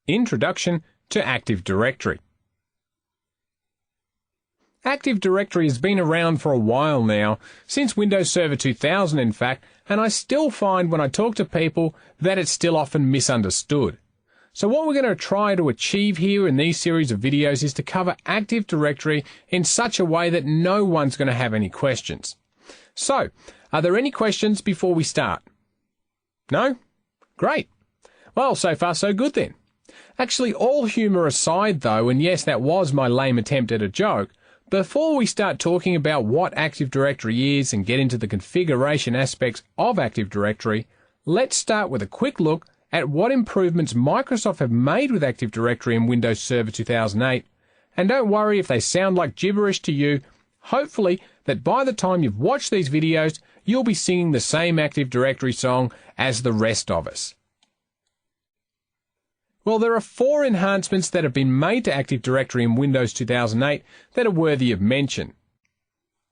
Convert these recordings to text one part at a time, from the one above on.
Introduction to Active Directory. Active Directory has been around for a while now, since Windows Server 2000 in fact, and I still find when I talk to people that it's still often misunderstood. So what we're going to try to achieve here in these series of videos is to cover Active Directory in such a way that no one's going to have any questions. So, are there any questions before we start? No? Great. Well, so far so good then. Actually, all humour aside though, and yes, that was my lame attempt at a joke, before we start talking about what Active Directory is and get into the configuration aspects of Active Directory, let's start with a quick look at what improvements Microsoft have made with Active Directory in Windows Server 2008. And don't worry if they sound like gibberish to you, hopefully that by the time you've watched these videos, you'll be singing the same Active Directory song as the rest of us. Well, there are 4 enhancements that have been made to Active Directory in Windows 2008 that are worthy of mention.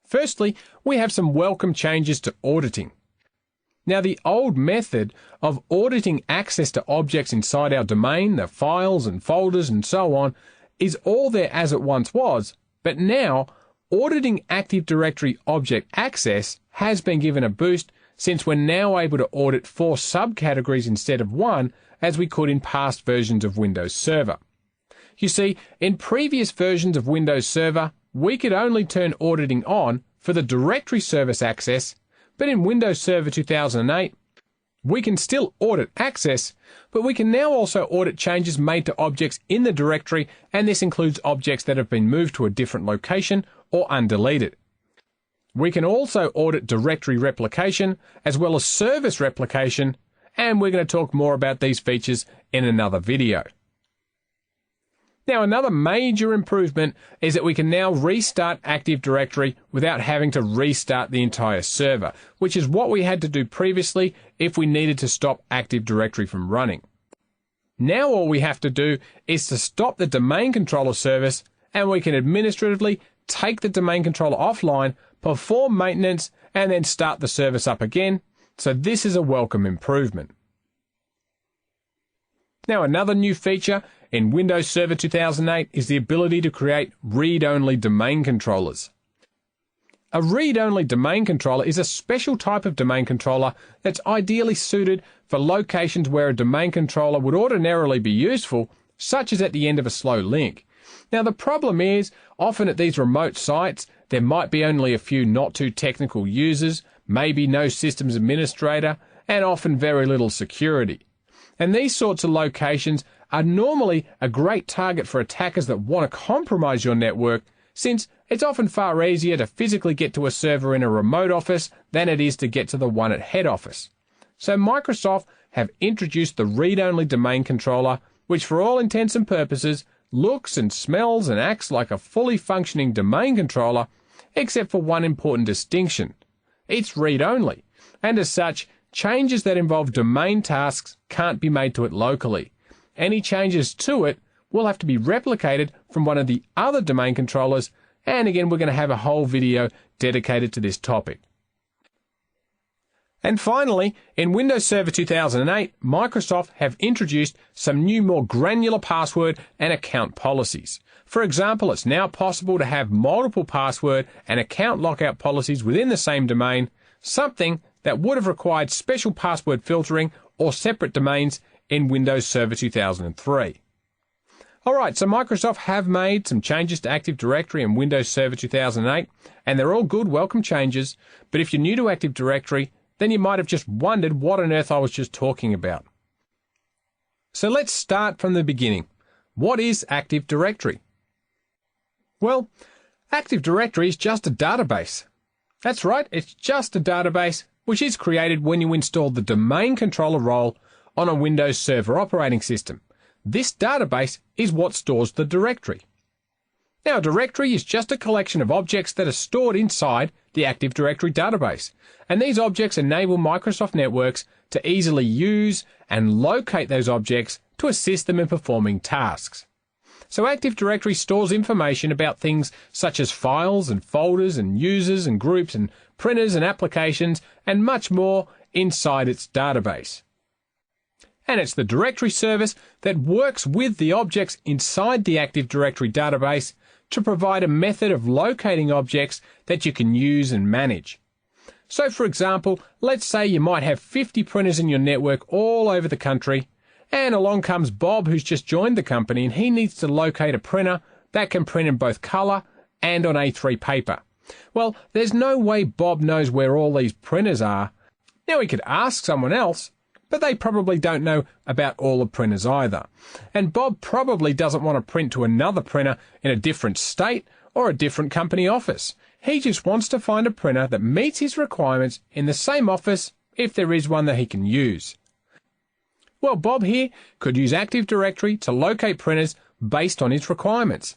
Firstly, we have some welcome changes to auditing. Now, the old method of auditing access to objects inside our domain, the files and folders and so on, is all there as it once was, but now auditing Active Directory object access has been given a boost since we're now able to audit 4 subcategories instead of 1, as we could in past versions of Windows Server. You see, in previous versions of Windows Server, we could only turn auditing on for the directory service access, but in Windows Server 2008, we can still audit access, but we can now also audit changes made to objects in the directory, and this includes objects that have been moved to a different location or undeleted. We can also audit directory replication as well as service replication, and we're going to talk more about these features in another video. Now, another major improvement is that we can now restart Active Directory without having to restart the entire server, which is what we had to do previously if we needed to stop Active Directory from running. Now all we have to do is to stop the domain controller service, and we can administratively take the domain controller offline, perform maintenance, and then start the service up again. So this is a welcome improvement. Now, another new feature in Windows Server 2008 is the ability to create read-only domain controllers. A read-only domain controller is a special type of domain controller that's ideally suited for locations where a domain controller would ordinarily be useful, such as at the end of a slow link. Now, the problem is, often at these remote sites, there might be only a few not too technical users, maybe no systems administrator, and often very little security. And these sorts of locations are normally a great target for attackers that want to compromise your network, since it's often far easier to physically get to a server in a remote office than it is to get to the one at head office. So Microsoft have introduced the read-only domain controller, which for all intents and purposes looks and smells and acts like a fully functioning domain controller, except for one important distinction. It's read-only, and as such, changes that involve domain tasks can't be made to it locally. Any changes to it will have to be replicated from one of the other domain controllers, and again we're going to have a whole video dedicated to this topic. And finally, in Windows Server 2008, Microsoft have introduced some new more granular password and account policies. For example, it's now possible to have multiple password and account lockout policies within the same domain, something that would have required special password filtering or separate domains in Windows Server 2003. Alright, so Microsoft have made some changes to Active Directory in Windows Server 2008, and they're all good, welcome changes, but if you're new to Active Directory, then you might have just wondered what on earth I was just talking about. So let's start from the beginning. What is Active Directory? Well, Active Directory is just a database. That's right, it's just a database which is created when you install the domain controller role on a Windows Server operating system. This database is what stores the directory. Now, a directory is just a collection of objects that are stored inside the Active Directory database, and these objects enable Microsoft Networks to easily use and locate those objects to assist them in performing tasks. So Active Directory stores information about things such as files and folders and users and groups and printers and applications and much more inside its database. and it's the directory service that works with the objects inside the Active Directory database to provide a method of locating objects that you can use and manage. So for example, let's say you might have 50 printers in your network all over the country, and along comes Bob, who's just joined the company, and he needs to locate a printer that can print in both colour and on A3 paper. Well, there's no way Bob knows where all these printers are. Now he could ask someone else, but they probably don't know about all the printers either. And Bob probably doesn't want to print to another printer in a different state or a different company office. He just wants to find a printer that meets his requirements in the same office if there is one that he can use. Well, Bob here could use Active Directory to locate printers based on his requirements.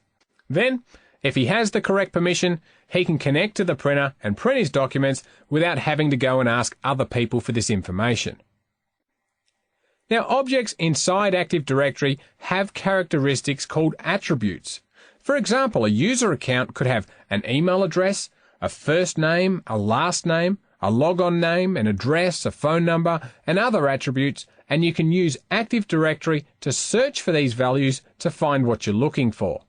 Then, if he has the correct permission, he can connect to the printer and print his documents without having to go and ask other people for this information. Now, objects inside Active Directory have characteristics called attributes. For example, a user account could have an email address, a first name, a last name, a logon name, an address, a phone number, and other attributes, and you can use Active Directory to search for these values to find what you're looking for.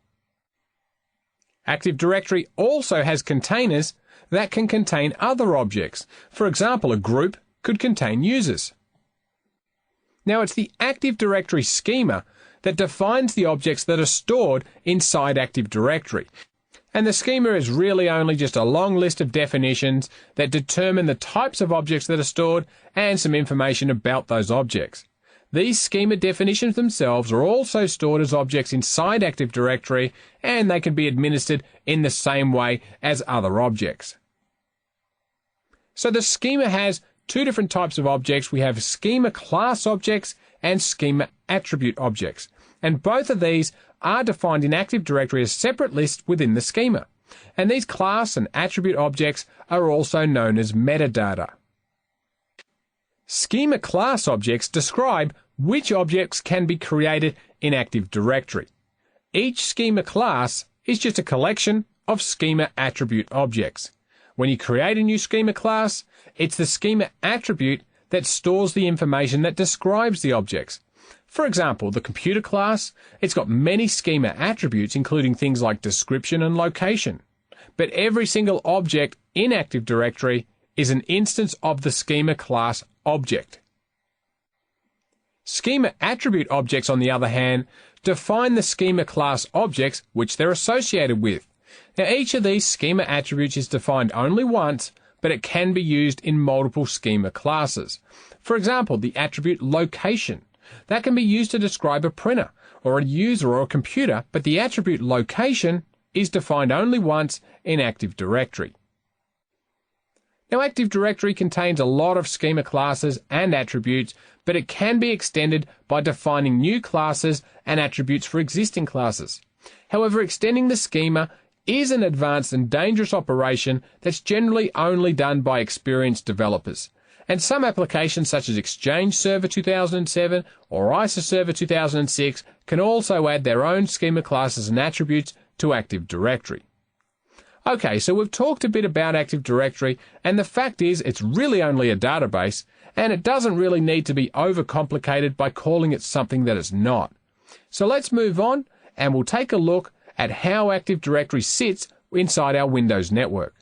Active Directory also has containers that can contain other objects. For example, a group could contain users. Now, it's the Active Directory schema that defines the objects that are stored inside Active Directory. And the schema is really only just a long list of definitions that determine the types of objects that are stored and some information about those objects. These schema definitions themselves are also stored as objects inside Active Directory, and they can be administered in the same way as other objects. So the schema has two different types of objects. We have schema class objects and schema attribute objects. And both of these are defined in Active Directory as separate lists within the schema. And these class and attribute objects are also known as metadata. Schema class objects describe which objects can be created in Active Directory. Each schema class is just a collection of schema attribute objects. When you create a new schema class, it's the schema attribute that stores the information that describes the objects. For example, the computer class, it's got many schema attributes, including things like description and location. But every single object in Active Directory is an instance of the schema class object. Schema attribute objects, on the other hand, define the schema class objects which they're associated with. Now, each of these schema attributes is defined only once, but it can be used in multiple schema classes. For example, the attribute location. That can be used to describe a printer, or a user, or a computer, but the attribute location is defined only once in Active Directory. Now, Active Directory contains a lot of schema classes and attributes, but it can be extended by defining new classes and attributes for existing classes. However, extending the schema is an advanced and dangerous operation that's generally only done by experienced developers. And some applications such as Exchange Server 2007 or ISA Server 2006 can also add their own schema classes and attributes to Active Directory. Okay, so we've talked a bit about Active Directory, and the fact is it's really only a database, and it doesn't really need to be overcomplicated by calling it something that it's not. So let's move on, and we'll take a look at how Active Directory sits inside our Windows network.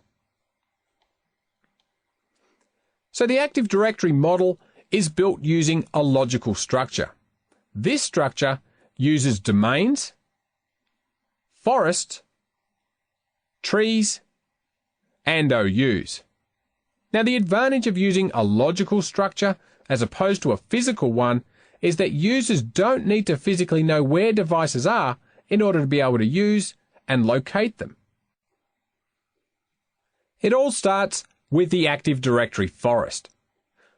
So the Active Directory model is built using a logical structure. This structure uses domains, forests, trees, and OUs. Now, the advantage of using a logical structure as opposed to a physical one is that users don't need to physically know where devices are in order to be able to use and locate them. It all starts with the Active Directory forest.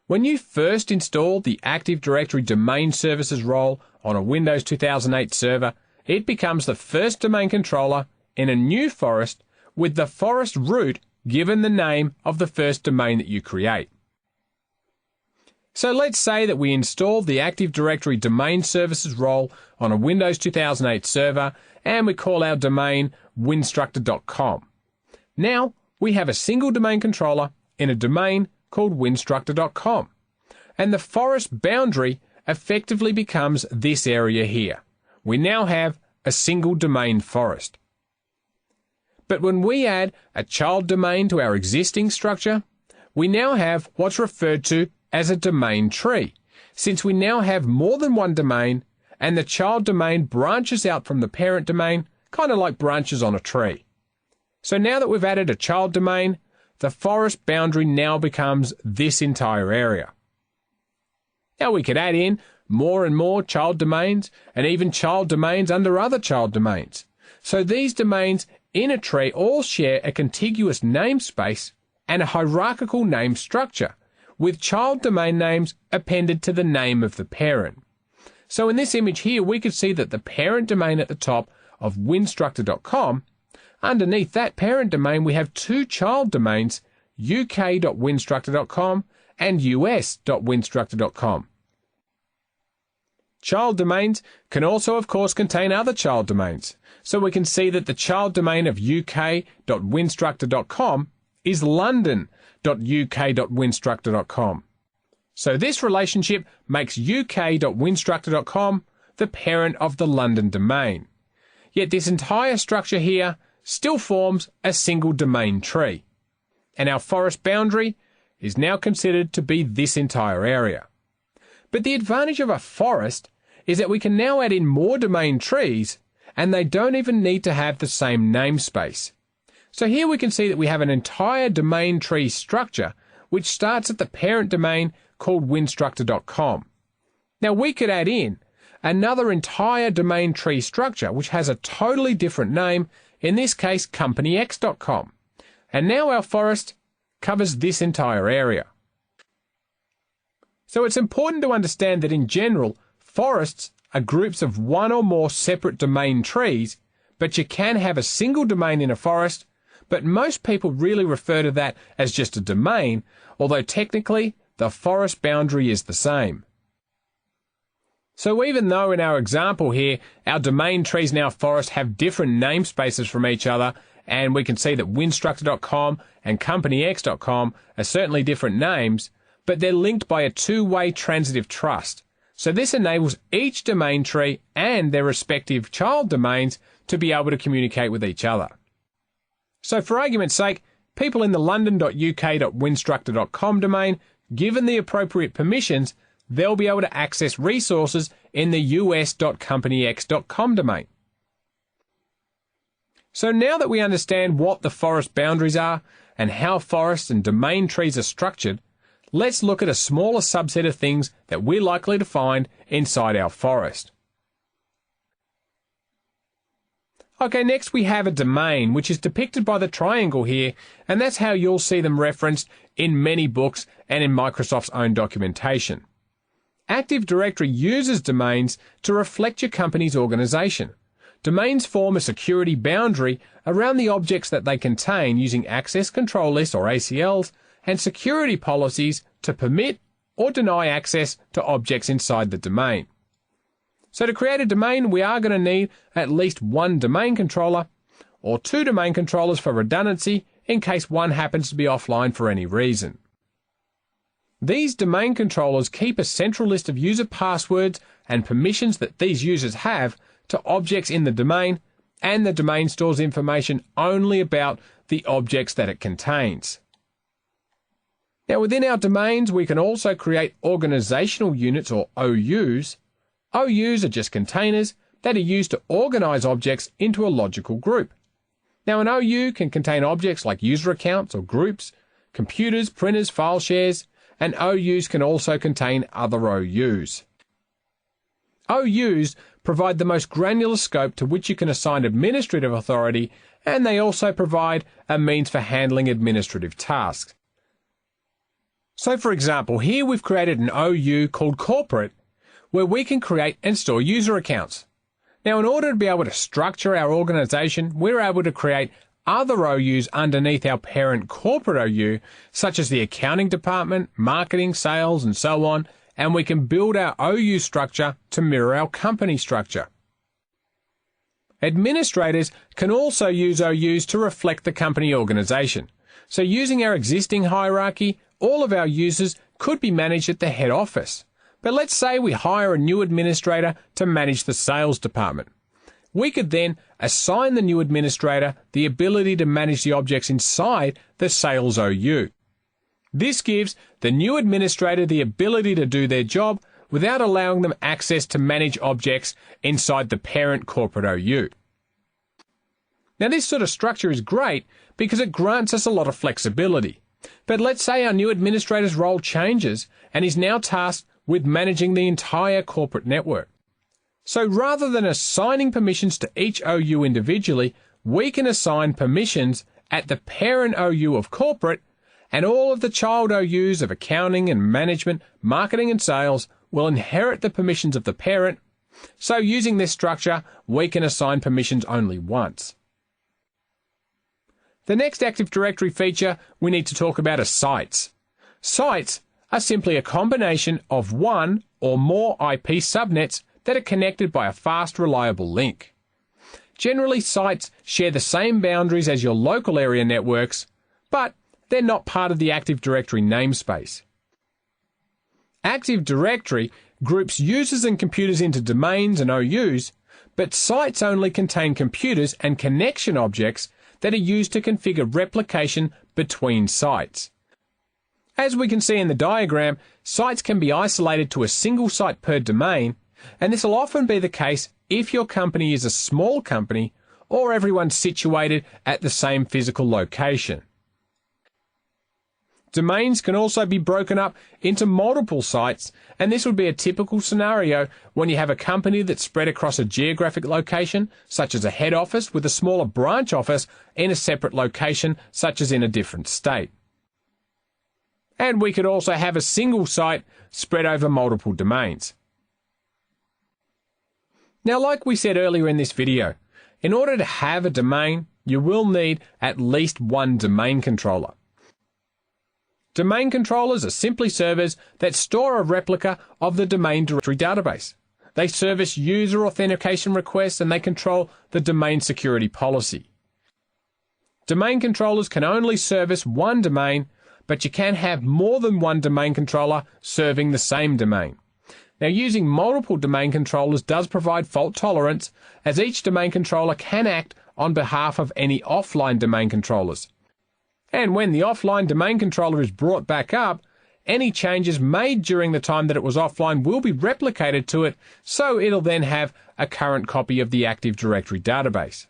When you first install the Active Directory Domain Services role on a Windows 2008 server, it becomes the first domain controller in a new forest with the forest root given the name of the first domain that you create. So let's say that we install the Active Directory Domain Services role on a Windows 2008 server, and we call our domain winstructor.com. Now we have a single domain controller in a domain called winstructor.com, and the forest boundary effectively becomes this area here. We now have a single domain forest. But when we add a child domain to our existing structure, we now have what's referred to as a domain tree, since we now have more than one domain and the child domain branches out from the parent domain, kind of like branches on a tree. So now that we've added a child domain, the forest boundary now becomes this entire area. Now we could add in more and more child domains and even child domains under other child domains. So these domains in a tree all share a contiguous namespace and a hierarchical name structure, with child domain names appended to the name of the parent. So in this image here, we could see that the parent domain at the top of winstructor.com, underneath that parent domain, we have two child domains, uk.winstructor.com and us.winstructor.com. Child domains can also, of course, contain other child domains. So we can see that the child domain of uk.winstructor.com is london.uk.winstructor.com. So this relationship makes uk.winstructor.com the parent of the London domain. Yet this entire structure here still forms a single domain tree. And our forest boundary is now considered to be this entire area. But the advantage of a forest is that we can now add in more domain trees, and they don't even need to have the same namespace. So here we can see that we have an entire domain tree structure which starts at the parent domain called winstructor.com. Now we could add in another entire domain tree structure which has a totally different name, in this case companyx.com. And now our forest covers this entire area. So it's important to understand that in general, forests are groups of one or more separate domain trees, but you can have a single domain in a forest, but most people really refer to that as just a domain, although technically the forest boundary is the same. So even though in our example here, our domain trees in our forest have different namespaces from each other, and we can see that winstructor.com and companyx.com are certainly different names, but they're linked by a two-way transitive trust. So this enables each domain tree and their respective child domains to be able to communicate with each other. So for argument's sake, people in the london.uk.winstructor.com domain, given the appropriate permissions, they'll be able to access resources in the us.companyx.com domain. So now that we understand what the forest boundaries are and how forests and domain trees are structured, let's look at a smaller subset of things that we're likely to find inside our forest. Okay, next we have a domain, which is depicted by the triangle here, and that's how you'll see them referenced in many books and in Microsoft's own documentation. Active Directory uses domains to reflect your company's organization. Domains form a security boundary around the objects that they contain using access control lists or ACLs and security policies to permit or deny access to objects inside the domain. So to create a domain, we are going to need at least one domain controller or two domain controllers for redundancy in case one happens to be offline for any reason. These domain controllers keep a central list of user passwords and permissions that these users have to objects in the domain, and the domain stores information only about the objects that it contains. Now within our domains, we can also create organizational units or OUs. OUs are just containers that are used to organize objects into a logical group. Now an OU can contain objects like user accounts or groups, computers, printers, file shares, and OUs can also contain other OUs. OUs provide the most granular scope to which you can assign administrative authority, and they also provide a means for handling administrative tasks. So for example, here we've created an OU called Corporate, where we can create and store user accounts. Now in order to be able to structure our organization, we're able to create other OUs underneath our parent corporate OU, such as the accounting department, marketing, sales, and so on, and we can build our OU structure to mirror our company structure. Administrators can also use OUs to reflect the company organization. So using our existing hierarchy, all of our users could be managed at the head office. But let's say we hire a new administrator to manage the sales department. We could then assign the new administrator the ability to manage the objects inside the sales OU. This gives the new administrator the ability to do their job without allowing them access to manage objects inside the parent corporate OU. Now, this sort of structure is great because it grants us a lot of flexibility. But let's say our new administrator's role changes and is now tasked with managing the entire corporate network. So rather than assigning permissions to each OU individually, we can assign permissions at the parent OU of corporate, and all of the child OUs of accounting and management, marketing and sales will inherit the permissions of the parent. So using this structure, we can assign permissions only once. The next Active Directory feature we need to talk about are sites. Sites are simply a combination of one or more IP subnets that are connected by a fast, reliable link. Generally, sites share the same boundaries as your local area networks, but they're not part of the Active Directory namespace. Active Directory groups users and computers into domains and OUs, but sites only contain computers and connection objects that are used to configure replication between sites. As we can see in the diagram, sites can be isolated to a single site per domain, and this will often be the case if your company is a small company or everyone's situated at the same physical location. Domains can also be broken up into multiple sites, and this would be a typical scenario when you have a company that's spread across a geographic location, such as a head office, with a smaller branch office in a separate location, such as in a different state. And we could also have a single site spread over multiple domains. Now, like we said earlier in this video, in order to have a domain, you will need at least one domain controller. Domain controllers are simply servers that store a replica of the domain directory database. They service user authentication requests and they control the domain security policy. Domain controllers can only service one domain, but you can have more than one domain controller serving the same domain. Now, using multiple domain controllers does provide fault tolerance, as each domain controller can act on behalf of any offline domain controllers. And when the offline domain controller is brought back up, any changes made during the time that it was offline will be replicated to it, so it'll then have a current copy of the Active Directory database.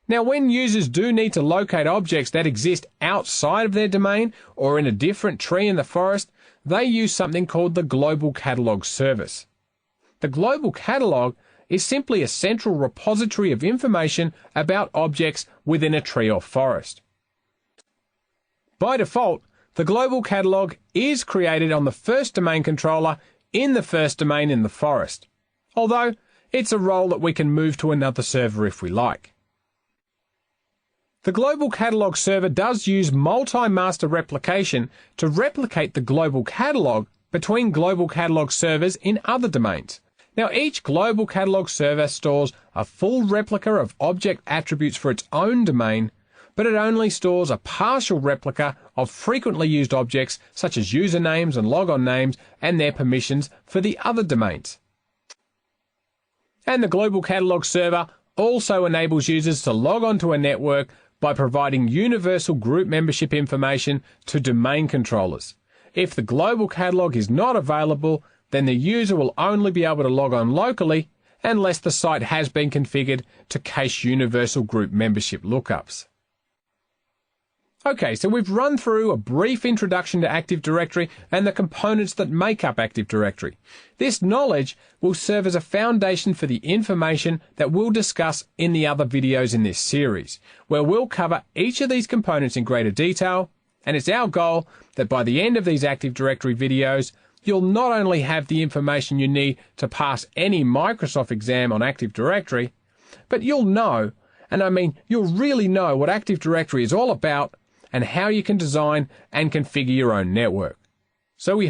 Now, when users do need to locate objects that exist outside of their domain or in a different tree in the forest, they use something called the Global Catalog service. The Global Catalog is simply a central repository of information about objects within a tree or forest. By default, the Global Catalog is created on the first domain controller in the first domain in the forest, although it's a role that we can move to another server if we like. The Global Catalog server does use multi-master replication to replicate the Global Catalog between Global Catalog servers in other domains. Now, each Global Catalog server stores a full replica of object attributes for its own domain, but it only stores a partial replica of frequently used objects such as usernames and logon names and their permissions for the other domains. And the Global Catalog server also enables users to log onto a network by providing universal group membership information to domain controllers. If the Global Catalog is not available, then the user will only be able to log on locally unless the site has been configured to cache universal group membership lookups. Okay, so we've run through a brief introduction to Active Directory and the components that make up Active Directory. This knowledge will serve as a foundation for the information that we'll discuss in the other videos in this series, where we'll cover each of these components in greater detail, and it's our goal that by the end of these Active Directory videos, you'll not only have the information you need to pass any Microsoft exam on Active Directory, but you'll know, and I mean you'll really know what Active Directory is all about and how you can design and configure your own network. So we